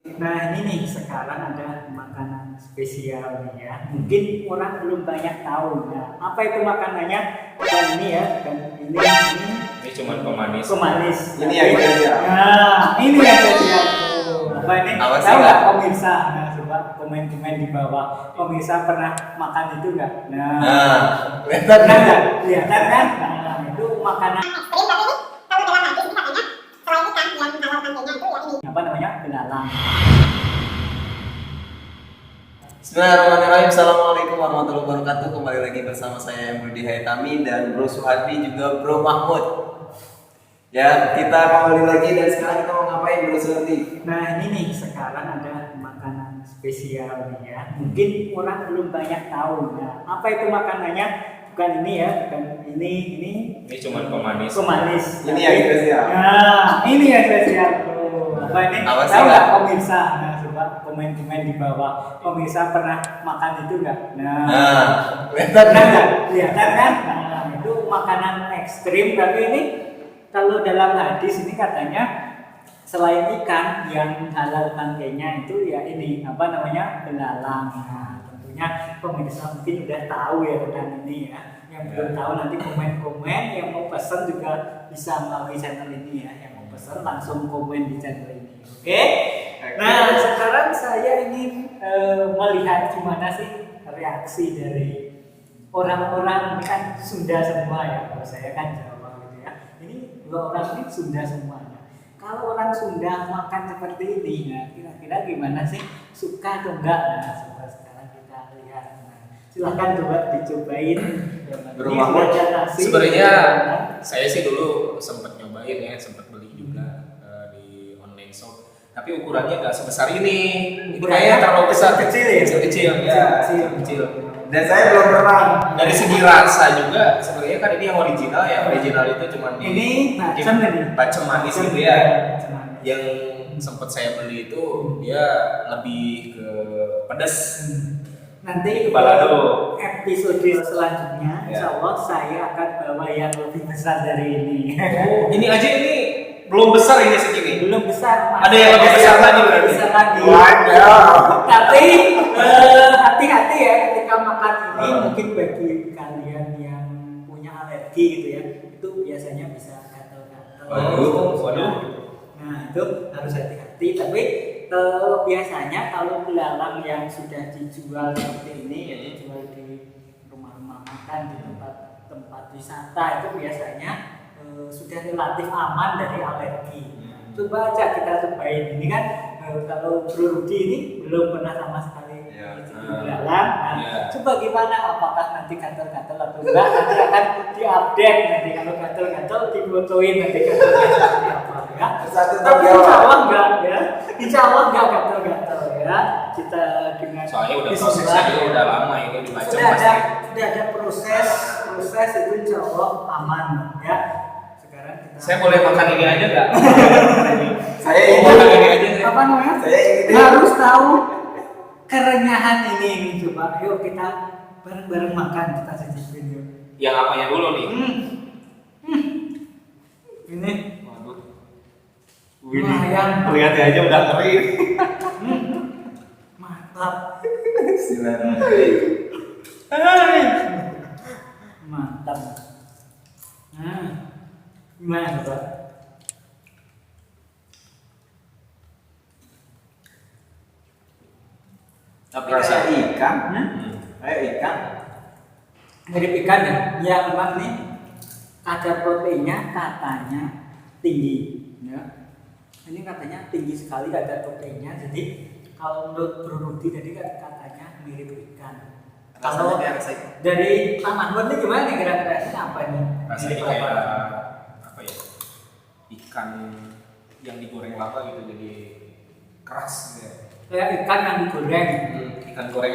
Nah ini nih sekarang ada makanan spesial nih ya. Mungkin orang belum banyak tahu. Nah, apa itu makanannya? Dan ini ya, dan Ini cuma pemanis. pemanis. Ini yang spesial. Nah ini yang spesial. Apa ini? Apa sih, Tahu nggak Kak? pemirsa? Nah coba komen-komen di bawah. Pemirsa pernah makan itu nggak? Nah, Pernah nggak? Kelihatan kan? Nah itu makanan apa namanya? Belalang. Bismillahirrahmanirrahim. Assalamualaikum warahmatullahi wabarakatuh. Kembali lagi bersama saya Budi Hayatami dan Bro Suhadi juga Bro Mahmud. Ya, kita kembali lagi dan sekarang kita mau ngapain Bro Suhadi? Nah ini nih sekarang ada makanan spesial nih ya. Mungkin orang belum banyak tahu. Nah apa itu makanannya? Bukan ini ya, bukan ini Ini cuma pemanis. pemanis. Ini yang spesial. Nah ini yang spesial. Oh, apa ini? Apa sih, Tahu nggak Kak? pemirsa? Nah coba komen-komen di bawah. Pemirsa pernah makan itu nggak? Nah, Pernah nggak? Kelihatan kan? Nah itu makanan ekstrim. Tapi ini kalau dalam hadis ini katanya selain ikan yang halal bangkainya itu ya ini apa namanya belalang. Nah, tentunya pemirsa mungkin udah tahu ya tentang ini ya. Yang belum tahu nanti komen-komen. Yang mau pesan juga bisa melalui channel ini ya. Yang mau pesan langsung komen di channel ini. Oke? Nah sekarang saya ingin melihat gimana sih reaksi dari orang-orang kan Sunda semua ya. Kalau saya kan Jawa gitu ya. Ini dua orang ini Sunda semuanya. Kalau orang Sunda makan seperti ini, nah kira-kira gimana sih? Suka atau enggak? Nah, coba sekarang kita lihat. Nah, silahkan coba dicobain. Bro Ini Mahmud, sudah ada nasi. Sebenarnya Nah, saya sih dulu sempat nyobain ya, sempat beli juga di online shop. Tapi ukurannya nggak sebesar ini. Ini kayaknya terlalu besar. kecil ya? Kecil-kecil. Ya, Kecil. kecil. dan saya belum pernah. Dari segi rasa juga sebenarnya kan ini yang original ya. Original itu cuma di Ini bacem tadi. bacem manis gitu ya. Bacem manis. Yang sempat saya beli itu dia lebih ke pedas. Nanti Balado. episode selanjutnya, Ya. insya Allah saya akan bawa yang lebih besar dari ini. Ini aja ini belum besar ini segini. Belum besar. Mas. Ada yang lebih besar lagi Lebih berarti? besar lagi. Waduh. Tapi hati-hati ya ketika makan ini. Mungkin bagi kalian yang punya alergi gitu ya, itu biasanya bisa gatal-gatal. Waduh. Nah itu harus hati-hati. Tapi biasanya kalau belalang yang sudah dijual seperti ini, ya dijual di rumah-rumah makan, di tempat wisata itu biasanya sudah relatif aman dari alergi. Coba aja kita cobain. Ini kan kalau Bro Rudi ini belum pernah sama sekali Ya. mencicipi belalang. Nah, Ya. coba gimana? Apakah nanti gatal-gatal atau enggak? Nanti akan diupdate. Nanti kalau gatal-gatal difotoin nanti gatal-gatal apa ya. Satu Tapi jawab. insya Allah enggak ya. Insya Allah enggak gatal-gatal ya. Kita dengan Soalnya udah bismillah. prosesnya juga udah lama ini dibaca Sudah ada proses itu insya Allah aman ya. Sekarang kita Saya boleh makan ini aja nggak? Saya Mau ingin. makan ini aja deh. apa namanya? Saya ingin. Harus tahu kerenyahan ini coba. Yuk kita bareng-bareng makan, kita cicipin yuk. Yang apanya dulu nih? Ini Waduh. lumayan Lihatnya aja udah kering. mantap. Bismillahirrahmanirrahim. Mantap. Nah, gimana coba? Tapi Rasa ikan. Hmm. Kayak ikan. Mirip ikan ya? Ya memang nih kadar proteinnya katanya tinggi ya. Ini katanya tinggi sekali kadar proteinnya. Jadi kalau menurut Bro Rudi tadi kan katanya mirip ikan. Kalau Rasanya kayak rasa ikan. dari Pak Mahmud ini gimana nih kira-kira ini apa nih? Rasanya Mirip kayak apa? apa ya? Ikan yang digoreng lama gitu jadi keras gitu ya. Kayak ikan yang digoreng. Ikan goreng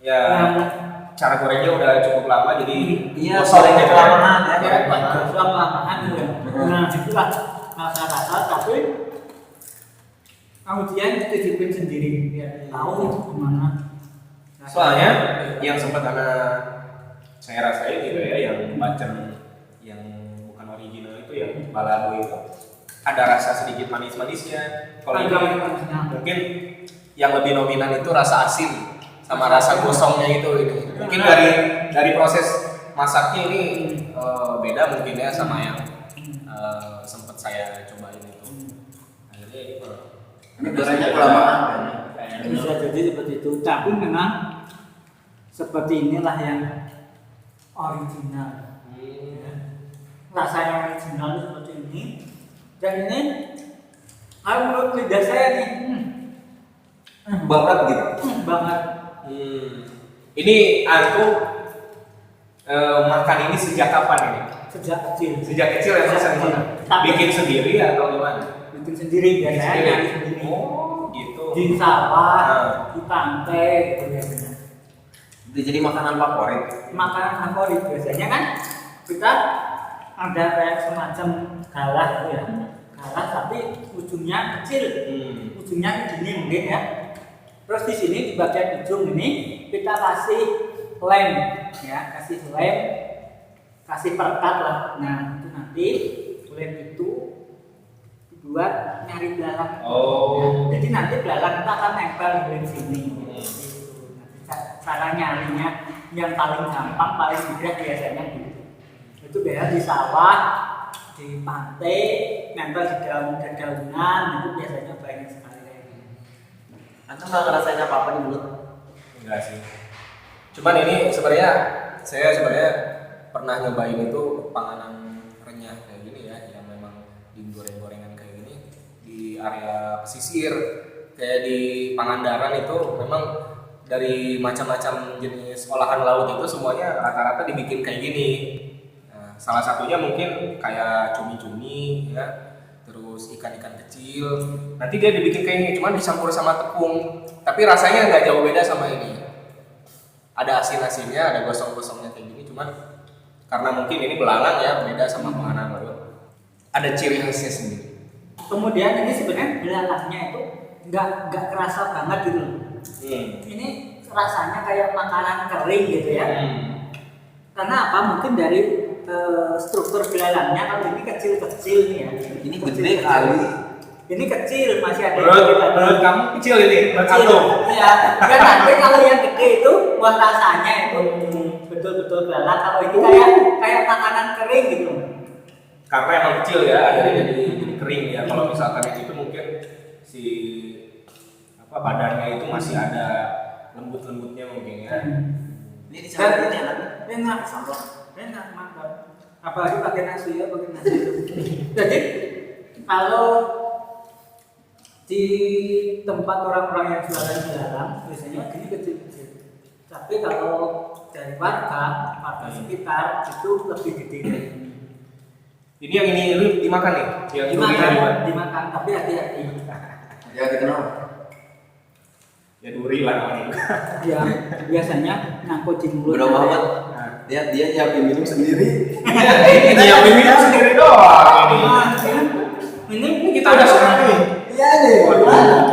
ya Nah, cara gorengnya udah cukup lama jadi Iya, gosong gorengnya gitu kelamaan ya. ya, kelamaan ya. Nah, itulah rasa-rasa tapi kemudian cicipin sendiri biar tahu gimana. Soalnya yang sempat saya rasain gitu ya yang bacem yang bukan original itu yang balado itu ada rasa sedikit manis-manisnya. Kalau ini Agak manisnya. mungkin yang lebih dominan itu rasa asin sama rasa gosongnya itu ini. Mungkin dari proses masaknya ini beda mungkin ya sama yang sempat saya cobain itu. Akhirnya ini Gorengnya kelamaan kan? Bisa jadi seperti itu. Tapi memang seperti inilah yang original. Rasanya original itu seperti ini. Dan ini kalau menurut lidah saya nih Banget gitu. banget. Ini aku makan ini sejak kapan ini? Sejak kecil. Sejak kecil ya Sejak mas? kecil. Bikin sendiri atau gimana? Bikin sendiri biasanya nyari sendiri. Oh gitu. Di sawah, Nah. di pantai gitu biasanya. Itu jadi makanan favorit. Makanan favorit biasanya kan kita ada kayak semacam galah gitu ya. Galah tapi ujungnya kecil. Ujungnya gini mungkin ya. Terus di sini di bagian ujung ini kita kasih lem ya, kasih lem, kasih perekat lah. Nah itu nanti lem itu dibuat nyari belalang. Oh. Jadi nanti belalang kita akan nempel di lem sini. Gitu. Nanti cara nyarinya yang paling gampang, paling mudah biasanya gitu. Itu biasanya di sawah, di pantai, nempel di daun-daunan, itu biasanya banyak sekali. Antum nggak ngerasain apa-apa di mulut? Enggak sih. Cuman ini sebenarnya saya pernah nyobain itu panganan renyah kayak gini ya, yang memang digoreng-gorengan kayak gini di area pesisir kayak di Pangandaran itu memang dari macam-macam jenis olahan laut itu semuanya rata-rata dibikin kayak gini. Nah, salah satunya mungkin kayak cumi-cumi ya. Terus ikan-ikan kecil, nanti dia dibikin kayak ini, cuman dicampur sama tepung, tapi rasanya nggak jauh beda sama ini. Ada asin-asinnya, ada gosong-gosongnya kayak gini, cuman karena mungkin ini belalang ya, beda sama panganan laut. Ada ciri khasnya sendiri. Kemudian ini sebenarnya belalangnya itu nggak kerasa banget gitu loh. Ini rasanya kayak makanan kering gitu ya. Karena apa? Mungkin dari struktur belalangnya kalau ini kecil-kecil nih ya. Ini gede kali. Ini kecil masih ada. Menurut kamu kecil ini, menurut Kecil. aku. Iya. Dan nanti kalau yang gede itu buat rasanya itu betul-betul belalang. Kalau ini kayak makanan kering gitu. Karena emang kecil ya, akhirnya jadi kering ya. Kalau misalkan yang itu mungkin si badannya itu masih ada lembut-lembutnya mungkin ya. Ini dicampur ini enak. Enak sambal. Enak mantap. Apalagi pakai nasi ya, pakai nasi. Jadi kalau di tempat orang-orang yang jualan belalang biasanya gini kecil-kecil. Tapi kalau dari warga sekitar itu lebih gede. Ini yang ini dimakan nih, yang Dimakan, tapi hati-hati. Ya dikenal. Ya duri lah namanya. Ya biasanya nyangkut di mulut. Bro Muhammad, dia nyiapin minum sendiri. Ini yang minum sendiri doang ini. Ini Kita udah sekarang nih. Iya nih.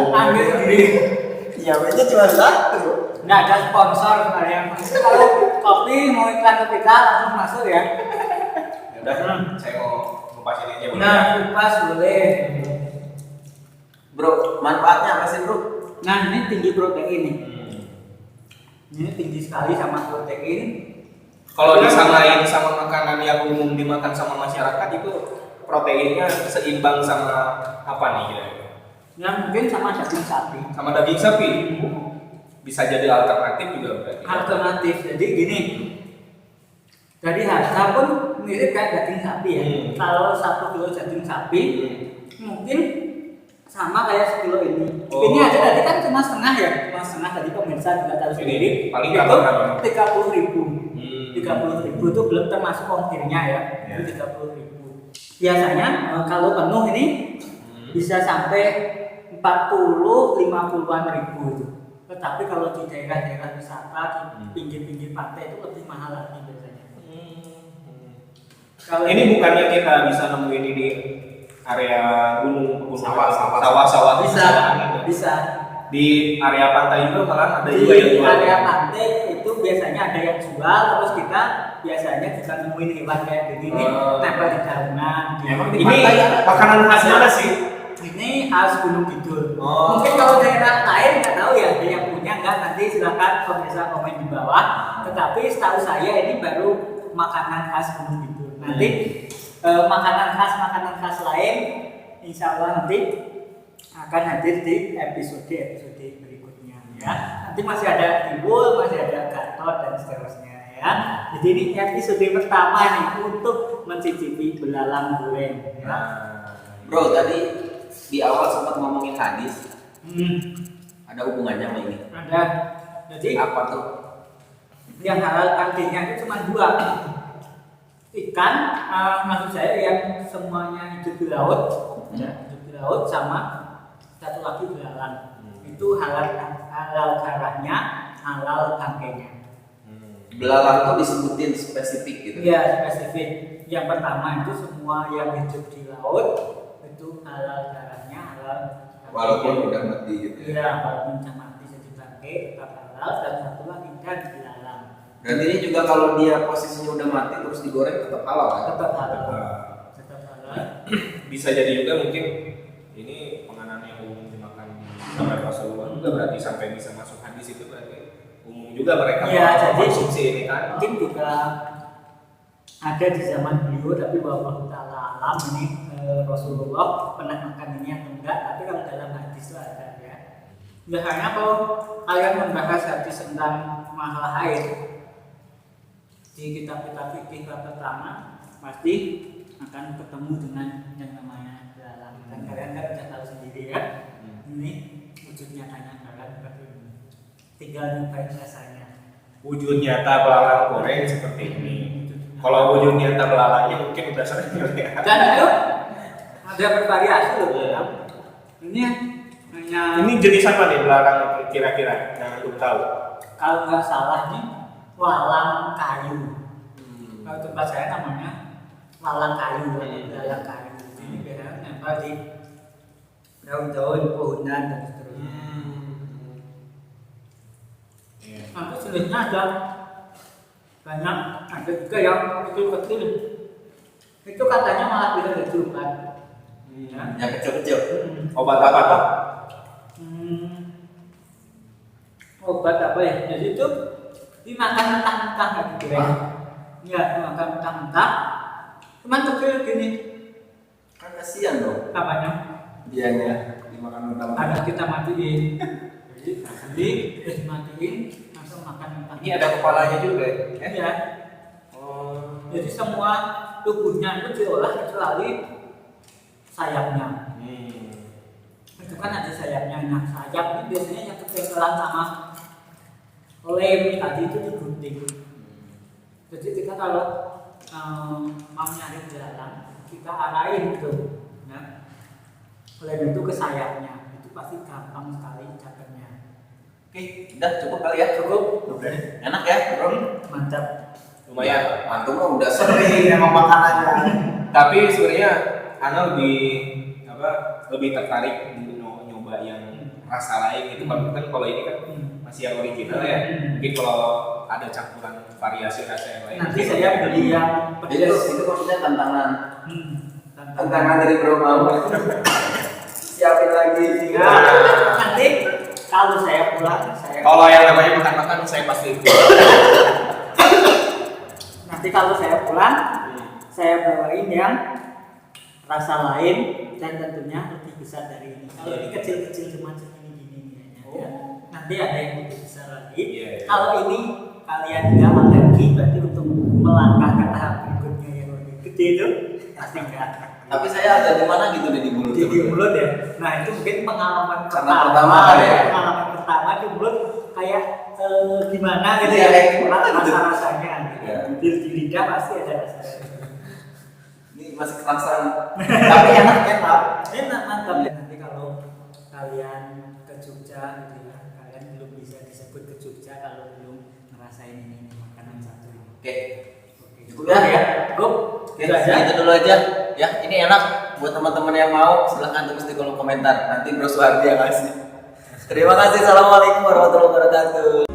ambil sendiri. Nyiapinnya cuma satu. Nggak ada sponsor sebenarnya. Kalau kopi mau iklan ke kita langsung masuk ya. Ya udah, saya mau kupas ini aja boleh. Nah, kupas boleh. Bro, manfaatnya apa sih bro? Nah, ini tinggi protein nih. Ini tinggi sekali sama protein. Kalau disamain sama makanan yang umum dimakan sama masyarakat itu proteinnya seimbang sama apa nih kira-kira? Ya mungkin sama daging sapi. Sama daging sapi. Bisa jadi alternatif juga berarti. Alternatif. Jadi gini. Dari harga pun mirip kayak daging sapi ya. Kalau 1 kilo daging sapi mungkin sama kayak sekilo ini. Oh. Ini aja tadi kan cuma setengah ya, cuma setengah tadi pemirsa juga tahu sendiri. Paling itu berapa? 30.000. 30.000 itu belum termasuk ongkirnya ya. Itu 30.000. Biasanya kalau penuh ini bisa sampai 40-50-an ribu itu. Tetapi kalau di daerah-daerah wisata di pinggir-pinggir pantai itu lebih mahal lagi biasanya. Kalau Ini bukannya kita bisa nemuin ini di area gunung, Sawah-sawah. bisa. Di area pantai juga malah ada juga yang Di jual. area pantai itu biasanya ada yang jual, terus kita biasanya juga nemuin hewan kayak begini, tempel di daunan. Emang di pantai ada makanan khasnya ada sih. Ini khas Gunung Kidul. Oh. Mungkin kalau daerah lain nggak tahu ya, ada yang punya nggak, nanti silakan pemirsa komen di bawah. Tetapi setahu saya ini baru makanan khas Gunung Kidul. Nanti makanan khas lain, insya Allah nanti akan hadir di episode berikutnya ya. Nanti masih ada timbul, masih ada gatot dan seterusnya ya. Jadi ini episode pertama nih untuk mencicipi belalang goreng ya. Bro, tadi di awal sempat ngomongin hadis. Ada hubungannya sama ini? Ada. Jadi Apa tuh? yang halal artinya itu cuma dua. Ikan, maksud saya yang semuanya hidup di laut, ya, hidup di laut sama satu lagi belalang. Itu halal darahnya, halal tangkainya. Belalang tuh disebutin spesifik gitu. Iya, spesifik. Yang pertama itu semua yang hidup di laut itu halal darahnya, halal tangkainya. Walaupun udah mati gitu. Iya, walaupun udah mati jadi tangkai tetap halal, dan satu lagi ikan belalang. Berarti ini juga kalau dia posisinya udah mati terus digoreng tetap halal kan? Tetap halal. Tetap halal. Bisa jadi juga mungkin ini penganan yang umum dimakan sampai Rasulullah juga, berarti sampai bisa masuk hadis itu berarti umum juga mereka konsumsi ini kan. Mungkin juga ada di zaman beliau, tapi wallahu ta'ala alam ini Rasulullah pernah makan ini atau enggak, tapi kalau dalam hadis itu ada ya. Biasanya kalau kalian membahas hadis tentang masalah haid di kitab-kitab fikih pertama pasti akan ketemu dengan yang namanya belalang. Dan kalian kan bisa tahu sendiri ya, ini wujud nyatanya kalian seperti ini. Tinggal nyobain rasanya. Wujud nyata belalang goreng seperti ini. Kalau wujud nyata belalangnya mungkin udah sering lihat. Dan itu ada bervariasi loh. Ini hanya Ini jenis apa nih belalang kira-kira yang belum tahu? kalau nggak salah nih walang kayu. Kalau tempat saya namanya walang kayu, belalang kayu. Ini biasanya nempel di daun-daun, pohonan dan seterusnya. Nanti jenisnya ada banyak, ada juga yang kecil-kecil. Itu katanya malah bisa dijual. Ya. Yang kecil-kecil. Obat apa tuh? Obat apa ya? Jadi itu dimakan mentah-mentah nggak digoreng. Ya, dimakan mentah-mentah. Cuman kecil gini. Kan kasihan dong. Apanya? Dianya dimakan mentah-mentah. Ada kita matiin. Jadi terus matiin langsung makan mentah. Ini ada kepalanya juga ya? Ya. Jadi semua tubuhnya itu diolah kecuali sayapnya. Itu kan ada sayapnya. Nah, sayap ini biasanya yang ketetelan sama lem tadi itu digunting. Jadi kita kalau mau nyari belalang, kita arahin gitu. Nah, lem itu ke sayapnya, itu pasti gampang sekali cakapnya. Oke, udah cukup kali ya? Cukup. Enak ya, bro? Mantap. Lumayan. Antum mah udah sering emang makanannya. Tapi sebenarnya Ana lebih tertarik di nyoba yang rasa lain gitu. Kan kalau ini kan masih yang original ya. Mungkin kalau ada campuran variasi rasa yang lain. Nanti saya beli yang pedas. Itu maksudnya tantangan. Tantangan. Tantangan dari Bro Mahmud. Siapin lagi. Nah, nanti kalau saya pulang, Kalau yang namanya makan-makan saya pasti nanti kalau saya pulang, saya bawain yang rasa lain dan tentunya lebih besar dari ini. Kalau ini kecil-kecil cuma segini gini ya. Nanti ada yang lebih besar lagi. Kalau ini kalian nggak alergi, berarti untuk melangkah ke tahap berikutnya yang lebih gede itu pasti enggak. Tapi saya ada di mana gitu di mulut. Di mulut ya. Nah itu mungkin pengalaman Karena pertama ya. Pengalaman pertama di mulut kayak gimana gitu Iya, ya. kayak gimana gitu. Rasa-rasanya. Ya. Di lidah pasti ada rasanya. Ini masih kerasan. Tapi enak. Enak, mantap ya. Nanti kalau kalian ke Jogja gitu ya, kalian belum bisa disebut ke Jogja kalau belum ngerasain ini makanan satu ini. Oke. Cukup ya? Cukup. Oke, itu dulu aja. Ya, ini enak buat teman-teman yang mau silahkan tulis di kolom komentar. Nanti Bro Suhardi yang kasih. Terima kasih. Assalamualaikum warahmatullahi wabarakatuh.